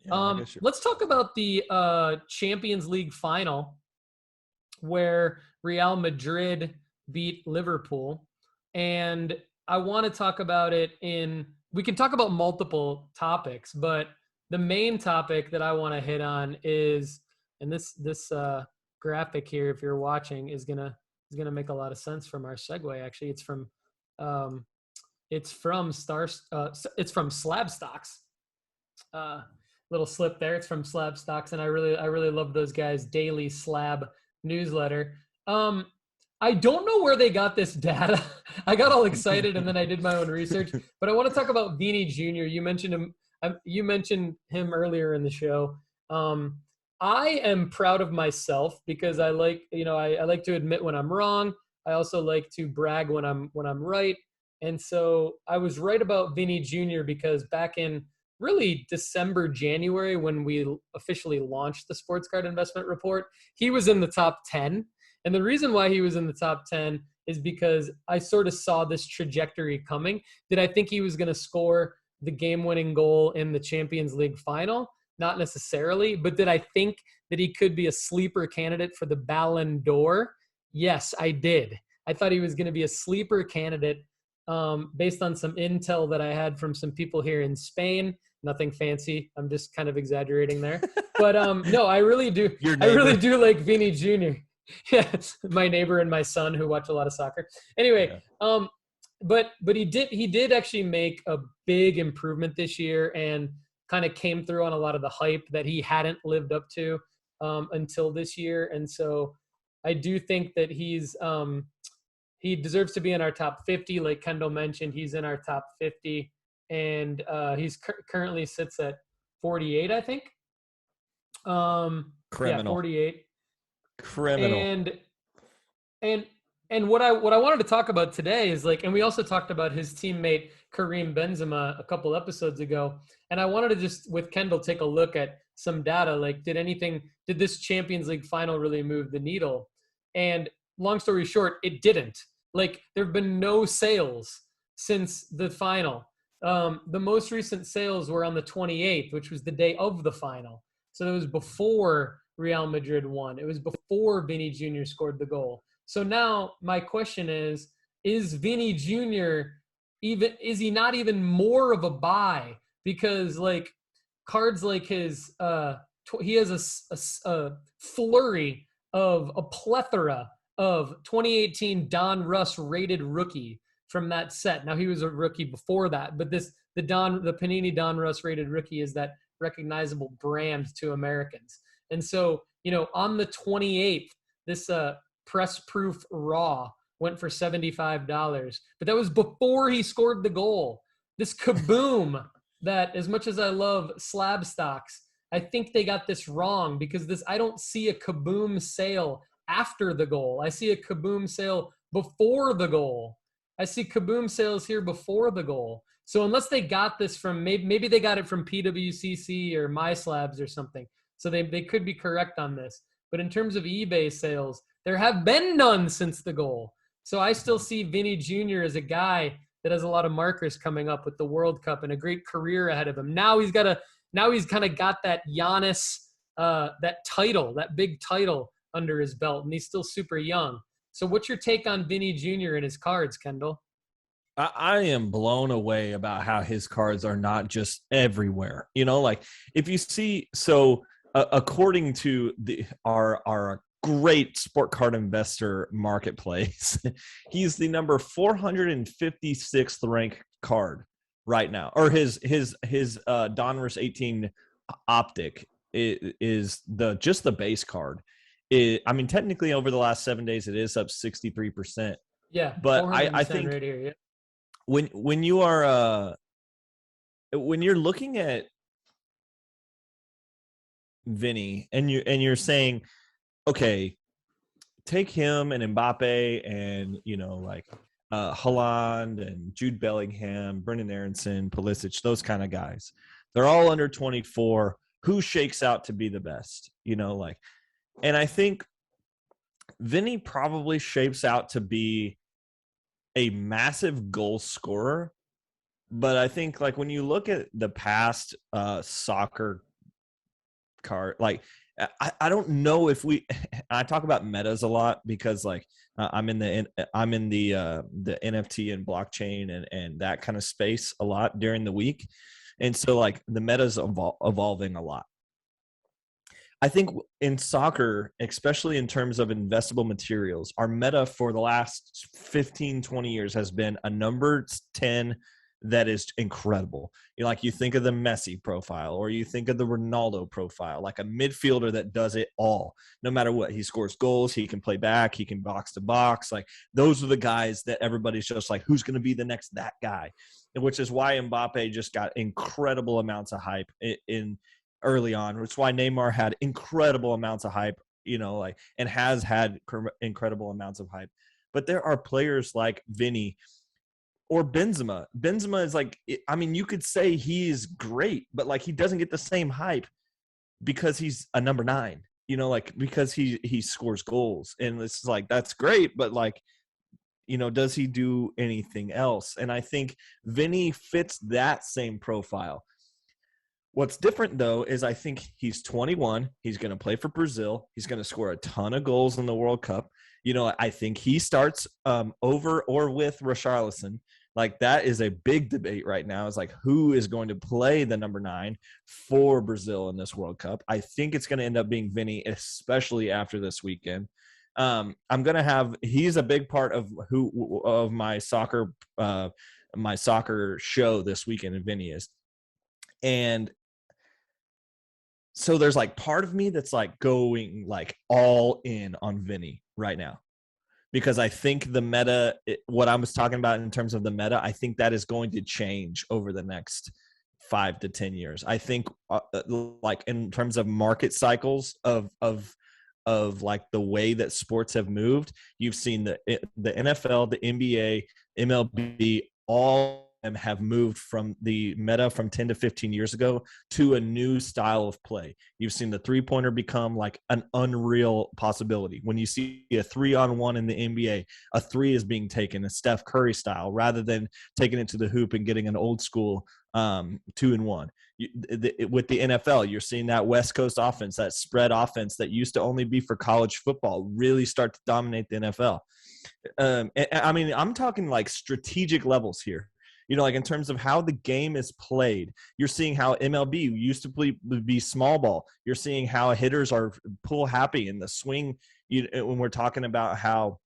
Yeah, I guess Let's talk about the Champions League final where Real Madrid beat Liverpool. And I want to talk about it we can talk about multiple topics, but the main topic that I want to hit on is, and this graphic here, if you're watching, is gonna make a lot of sense from our segue. Actually, um, it's from it's from Slab Stocks. Little slip there. It's from Slab Stocks, and I really love those guys' daily slab newsletter. I don't know where they got this data. I got all excited and then I did my own research. But I want to talk about Vini Jr. You mentioned him. You mentioned him earlier in the show. I am proud of myself because I like to admit when I'm wrong. I also like to brag when I'm right. And so I was right about Vini Jr. because back in really December, January, when we officially launched the Sports Card Investment Report, he was in the top 10. And the reason why he was in the top 10 is because I sort of saw this trajectory coming. Did I think he was going to score the game-winning goal in the Champions League final? Not necessarily. But did I think that he could be a sleeper candidate for the Ballon d'Or? Yes, I did. I thought he was going to be a sleeper candidate based on some intel that I had from some people here in Spain. Nothing fancy. I'm just kind of exaggerating there. But no, I really do. I really do like Vini Jr. Yeah, my neighbor and my son who watch a lot of soccer. Anyway, yeah. But he did actually make a big improvement this year and kind of came through on a lot of the hype that he hadn't lived up to until this year. And so I do think that he deserves to be in our top 50. Like Kendall mentioned, he's in our top 50, and he's currently sits at 48, I think. Criminal. Yeah, 48. Criminal. And what I wanted to talk about today is and we also talked about his teammate Karim Benzema a couple episodes ago, and I wanted to just with Kendall take a look at some data. Did this Champions League final really move the needle? And long story short, it didn't. There have been no sales since the final. The most recent sales were on the 28th, which was the day of the final. So it was before Real Madrid won. It was before Vini Jr. scored the goal. So now my question is Vini Jr. is he not even more of a buy? Because cards like his, he has a flurry of a plethora of 2018 Don Russ rated rookie from that set. Now he was a rookie before that, but the Panini Don Russ rated rookie is that recognizable brand to Americans. And so, on the 28th, this press proof raw went for $75, but that was before he scored the goal. This kaboom that, as much as I love Slab Stocks, I think they got this wrong because I don't see a kaboom sale after the goal. I see a kaboom sale before the goal. I see kaboom sales here before the goal. So unless they got this from maybe they got it from PWCC or MySlabs or something. So they could be correct on this. But in terms of eBay sales, there have been none since the goal. So I still see Vini Jr. as a guy that has a lot of markers coming up with the World Cup and a great career ahead of him. Now he's kind of got that Giannis, that title, that big title under his belt, and he's still super young. So what's your take on Vini Jr. and his cards, Kendall? I am blown away about how his cards are not just everywhere. If you see, according to our great sport card investor marketplace, he's the number 456th ranked card right now, or his Donruss 18 Optic is just the base card. Technically over the last 7 days, it is up 63%. Yeah, but I think right here, yeah. When you are when you're looking at Vinny and you're saying, okay, take him and Mbappe and Haaland and Jude Bellingham, Brendan Aronson, Pulisic, those kind of guys. They're all under 24. Who shakes out to be the best? And I think Vinny probably shapes out to be a massive goal scorer. But I think when you look at the past soccer card. Like, I don't know if I talk about metas a lot because like I'm in the NFT and blockchain and that kind of space a lot during the week. And so like the meta's evolving a lot. I think in soccer, especially in terms of investable materials, our meta for the last 15, 20 years has been a number 10 that is incredible. Like you think of the Messi profile or you think of the Ronaldo profile, like a midfielder that does it all. No matter what, he scores goals, he can play back, he can box to box. Like those are the guys that everybody's just like, who's going to be the next that guy? Which is why Mbappe just got incredible amounts of hype in early on, which is why Neymar had incredible amounts of hype, like, and has had incredible amounts of hype. But there are players like Vini or Benzema. Benzema is like, I mean, you could say he's great, but like he doesn't get the same hype because he's a number 9, like because he scores goals. And it's like, that's great, but like, does he do anything else? And I think Vini fits that same profile. What's different, though, is I think he's 21. He's going to play for Brazil. He's going to score a ton of goals in the World Cup. I think he starts over or with Richarlison. Like, that is a big debate right now. It's like, who is going to play the number 9 for Brazil in this World Cup? I think it's going to end up being Vini, especially after this weekend. He's a big part of my soccer show this weekend, and Vini is. And so there's like part of me that's like going like all in on Vini right now, because I think the meta, what I was talking about in terms of the meta, I think that is going to change over the next 5 to 10 years. I think like in terms of market cycles of like the way that sports have moved, you've seen the NFL, the NBA, MLB, all have moved from the meta from 10 to 15 years ago to a new style of play. You've seen the 3-pointer become like an unreal possibility. When you see a 3-on-1 in the NBA, a 3 is being taken a Steph Curry style rather than taking it to the hoop and getting an old school 2-and-1. With the NFL, you're seeing that West Coast offense, that spread offense that used to only be for college football, really start to dominate the NFL. I mean, I'm talking like strategic levels here. Like in terms of how the game is played, you're seeing how MLB used to be small ball. You're seeing how hitters are pull happy in the swing. When we're talking about how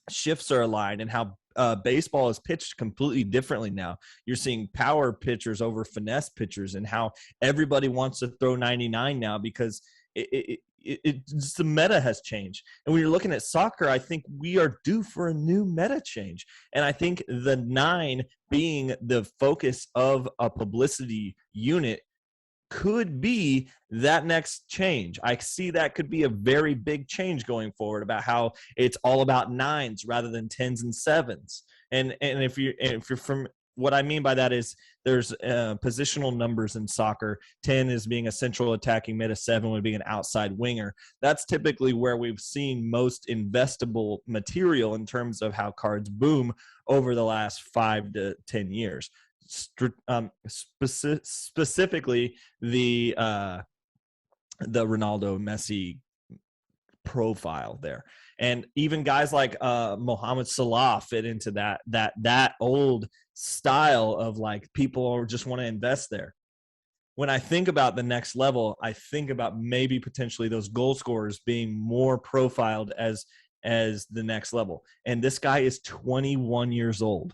shifts are aligned and how baseball is pitched completely differently now. You're seeing power pitchers over finesse pitchers and how everybody wants to throw 99 now because it's the meta has changed. And when you're looking at soccer, I think we are due for a new meta change. And I think the 9 being the focus of a publicity unit could be that next change. I see that could be a very big change going forward about how it's all about 9s rather than 10s and 7s. And if you're from, what I mean by that is there's positional numbers in soccer. 10 is being a central attacking mid, 7 would be an outside winger. That's typically where we've seen most investable material in terms of how cards boom over the last 5 to 10 years. Specifically the Ronaldo Messi profile there, and even guys like Mohamed Salah fit into that old style of like people just want to invest there. When I think about the next level, I think about maybe potentially those goal scorers being more profiled as the next level. And this guy is 21 years old.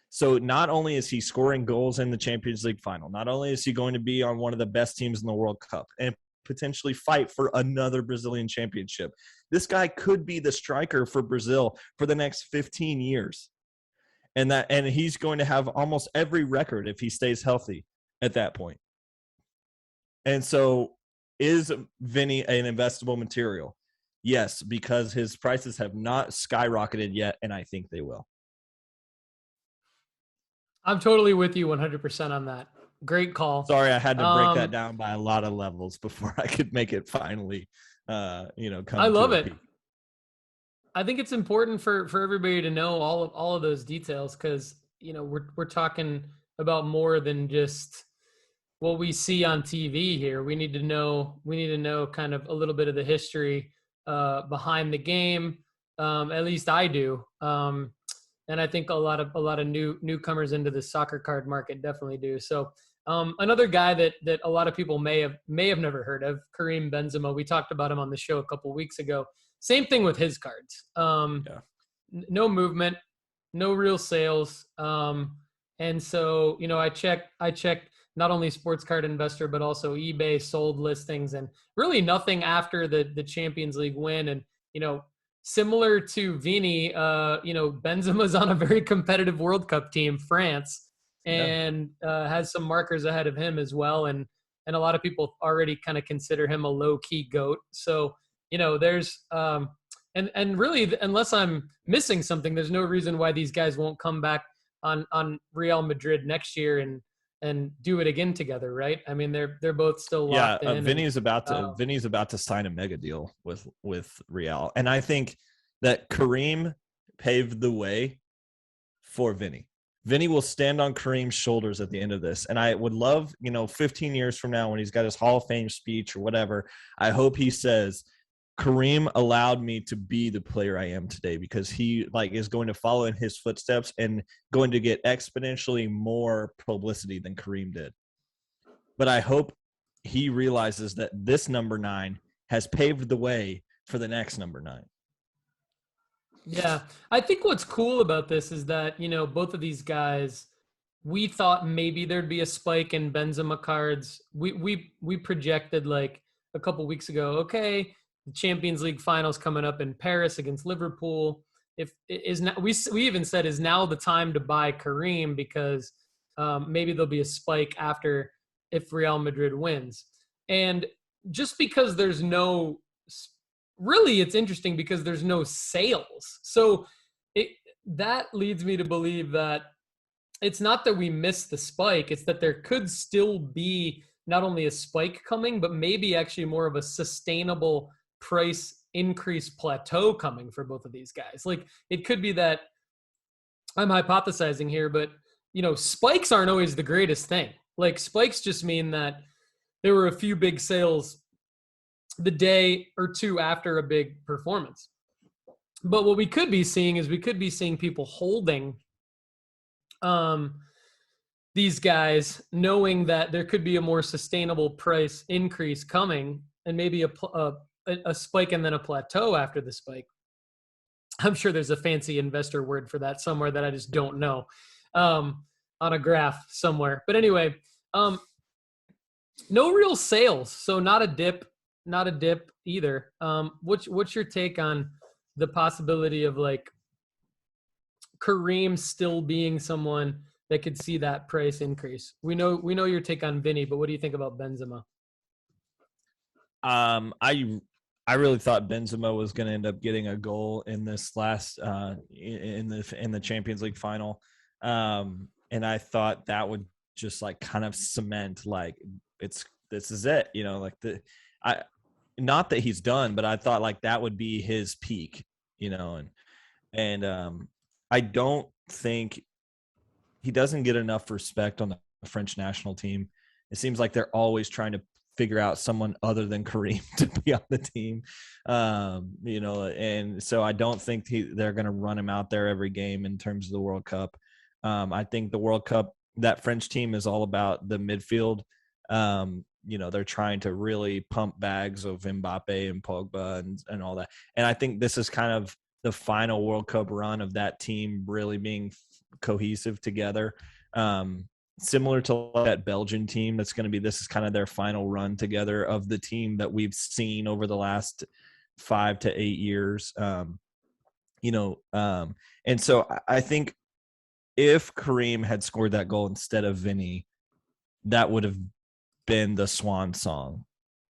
So not only is he scoring goals in the Champions League final, not only is he going to be on one of the best teams in the World Cup and potentially fight for another Brazilian championship, this guy could be the striker for Brazil for the next 15 years. And he's going to have almost every record if he stays healthy at that point. And so is Vini an investable material? Yes, because his prices have not skyrocketed yet, and I think they will. I'm totally with you 100% on that. Great call. Sorry, I had to break that down by a lot of levels before I could make it finally, come. I love it. Peak. I think it's important for everybody to know all of those details because we're talking about more than just what we see on TV here. We need to know kind of a little bit of the history behind the game. At least I do. And I think a lot of newcomers into the soccer card market definitely do. So another guy that a lot of people may have never heard of, Karim Benzema. We talked about him on the show a couple weeks ago. Same thing with his cards. No movement, no real sales. And so, I checked not only Sports Card Investor, but also eBay sold listings, and really nothing after the Champions League win. And, similar to Vini, Benzema's on a very competitive World Cup team, France, and has some markers ahead of him as well. And a lot of people already kind of consider him a low-key GOAT. So, there's and really, unless I'm missing something, there's no reason why these guys won't come back on Real Madrid next year and do it again together, right? I mean, they're both still locked in. Vinny's about to sign a mega deal with Real, and I think that Karim paved the way for Vinny. Vinny will stand on Karim's shoulders at the end of this, and I would love, 15 years from now when he's got his Hall of Fame speech or whatever, I hope he says, Karim allowed me to be the player I am today, because he is going to follow in his footsteps and going to get exponentially more publicity than Karim did. But I hope he realizes that this number 9 has paved the way for the next number 9. Yeah. I think what's cool about this is that, both of these guys, we thought maybe there'd be a spike in Benzema cards. We projected like a couple weeks ago, okay, the Champions League finals coming up in Paris against Liverpool. We even said, is now the time to buy Karim, because maybe there'll be a spike after if Real Madrid wins. And just because there's no, really it's interesting because there's no sales. So that leads me to believe that it's not that we missed the spike, it's that there could still be not only a spike coming, but maybe actually more of a sustainable price increase plateau coming for both of these guys. Like, it could be that, I'm hypothesizing here, but spikes aren't always the greatest thing. Like, spikes just mean that there were a few big sales the day or two after a big performance. But what we could be seeing is people holding these guys, knowing that there could be a more sustainable price increase coming, and maybe a spike and then a plateau after the spike. I'm sure there's a fancy investor word for that somewhere that I just don't know, on a graph somewhere. But anyway, no real sales, so not a dip either. What's your take on the possibility of like Kareem still being someone that could see that price increase? We know your take on Vinny, but what do you think about Benzema? I really thought Benzema was going to end up getting a goal in this last in the Champions League final, and I thought that would just like kind of cement like this is it, not that he's done, but I thought like that would be his peak, and I don't think he doesn't get enough respect on the French national team. It seems like they're always trying to figure out someone other than Karim to be on the team, and so I don't think they're going to run him out there every game in terms of the World Cup. I think the World Cup, that French team is all about the midfield. They're trying to really pump bags of Mbappe and Pogba and all that. And I think this is kind of the final World Cup run of that team really being cohesive together. Similar to that Belgian team, this is kind of their final run together of the team that we've seen over the last 5 to 8 years. And so I think if Karim had scored that goal instead of Vinny, that would have been the swan song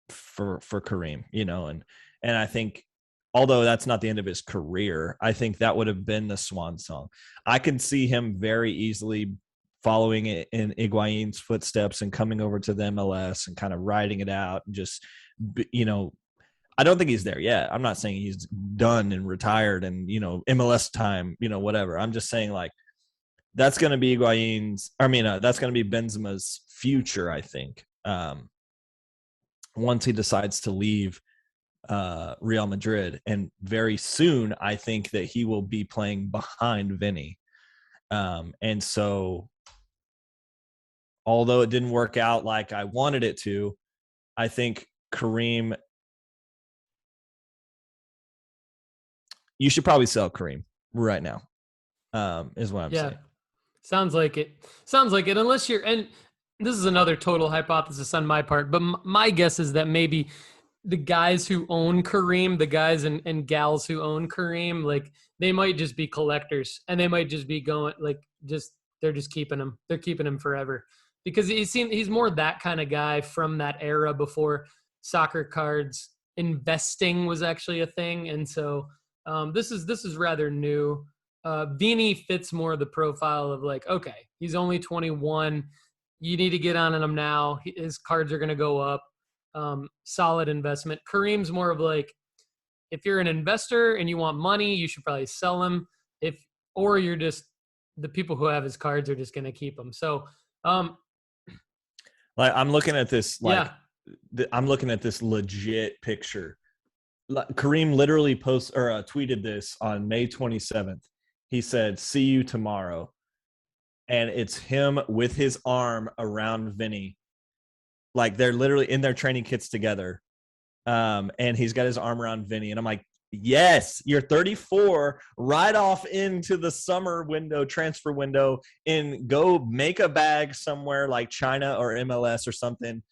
for Karim, and I think, although that's not the end of his career, I think that would have been the swan song. I can see him very easily following it in Higuain's footsteps and coming over to the MLS and kind of riding it out and just, I don't think he's there yet. I'm not saying he's done and retired and, MLS time, whatever. I'm just saying like that's going to be that's going to be Benzema's future, I think. Once he decides to leave Real Madrid, and very soon, I think that he will be playing behind Vini. And so, although it didn't work out like I wanted it to, I think Kareem, you should probably sell Kareem right now, is what I'm saying. Sounds like it. Unless you're, and this is another total hypothesis on my part, but my guess is that maybe the guys who own Kareem, the guys and gals who own Kareem, like they might just be collectors, and they might just be going like they're just keeping him. They're keeping him forever because he's more that kind of guy from that era before soccer cards investing was actually a thing, and so this is rather new. Vini fits more the profile of like, okay, he's only 21. You need to get on him now. His cards are going to go up. Solid investment. Kareem's more of like, if you're an investor and you want money, you should probably sell him. Or you're just, the people who have his cards are just going to keep him. So, like I'm looking at this, I'm looking at this legit picture. Kareem literally tweeted this on May 27th. He said, "See you tomorrow." And it's him with his arm around Vini. Like they're literally in their training kits together. And he's got his arm around Vini. And I'm like, yes, you're 34, right off into the summer window, transfer window, and go make a bag somewhere like China or MLS or something,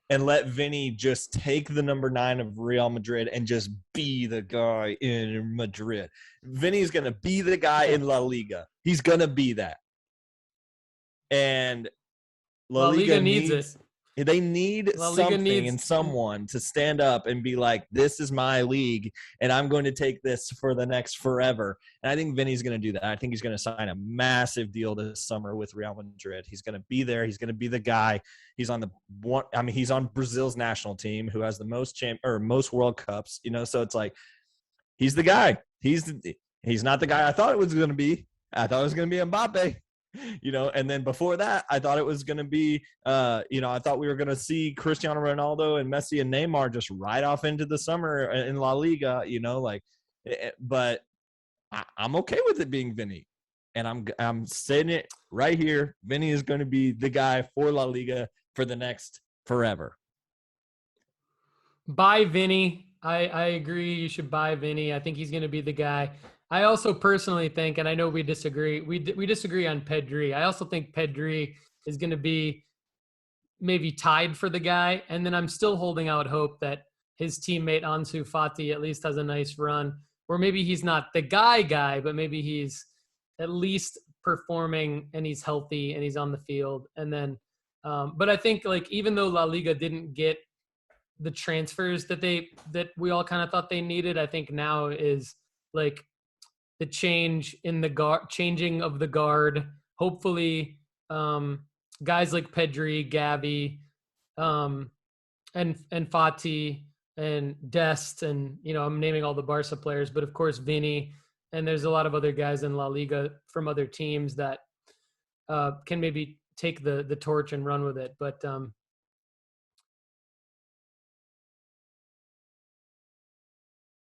and let Vini just take the number 9 of Real Madrid and just be the guy in Madrid. Vini's going to be the guy in La Liga. He's going to be that. And La Liga needs it. They need something and someone to stand up and be like, this is my league, and I'm going to take this for the next forever. And I think Vini's going to do that. I think he's going to sign a massive deal this summer with Real Madrid. He's going to be there. He's going to be the guy. He's on he's on Brazil's national team, who has the most World Cups. So it's like he's the guy. He's not the guy I thought it was going to be. I thought it was going to be Mbappe. And then before that, I thought it was going to be, I thought we were going to see Cristiano Ronaldo and Messi and Neymar just ride off into the summer in La Liga, but I'm okay with it being Vini, and I'm saying it right here. Vini is going to be the guy for La Liga for the next forever. Buy Vini. I agree. You should buy Vini. I think he's going to be the guy. I also personally think, and I know we disagree, we disagree on Pedri. I also think Pedri is going to be maybe tied for the guy. And then I'm still holding out hope that his teammate Ansu Fati at least has a nice run, or maybe he's not the guy, but maybe he's at least performing and he's healthy and he's on the field. And then, but I think like, even though La Liga didn't get the transfers that we all kind of thought they needed, I think now is like, the changing of the guard. Hopefully, guys like Pedri, Gavi, and Fati and Dest, and I'm naming all the Barca players, but of course Vini, and there's a lot of other guys in La Liga from other teams that can maybe take the torch and run with it. But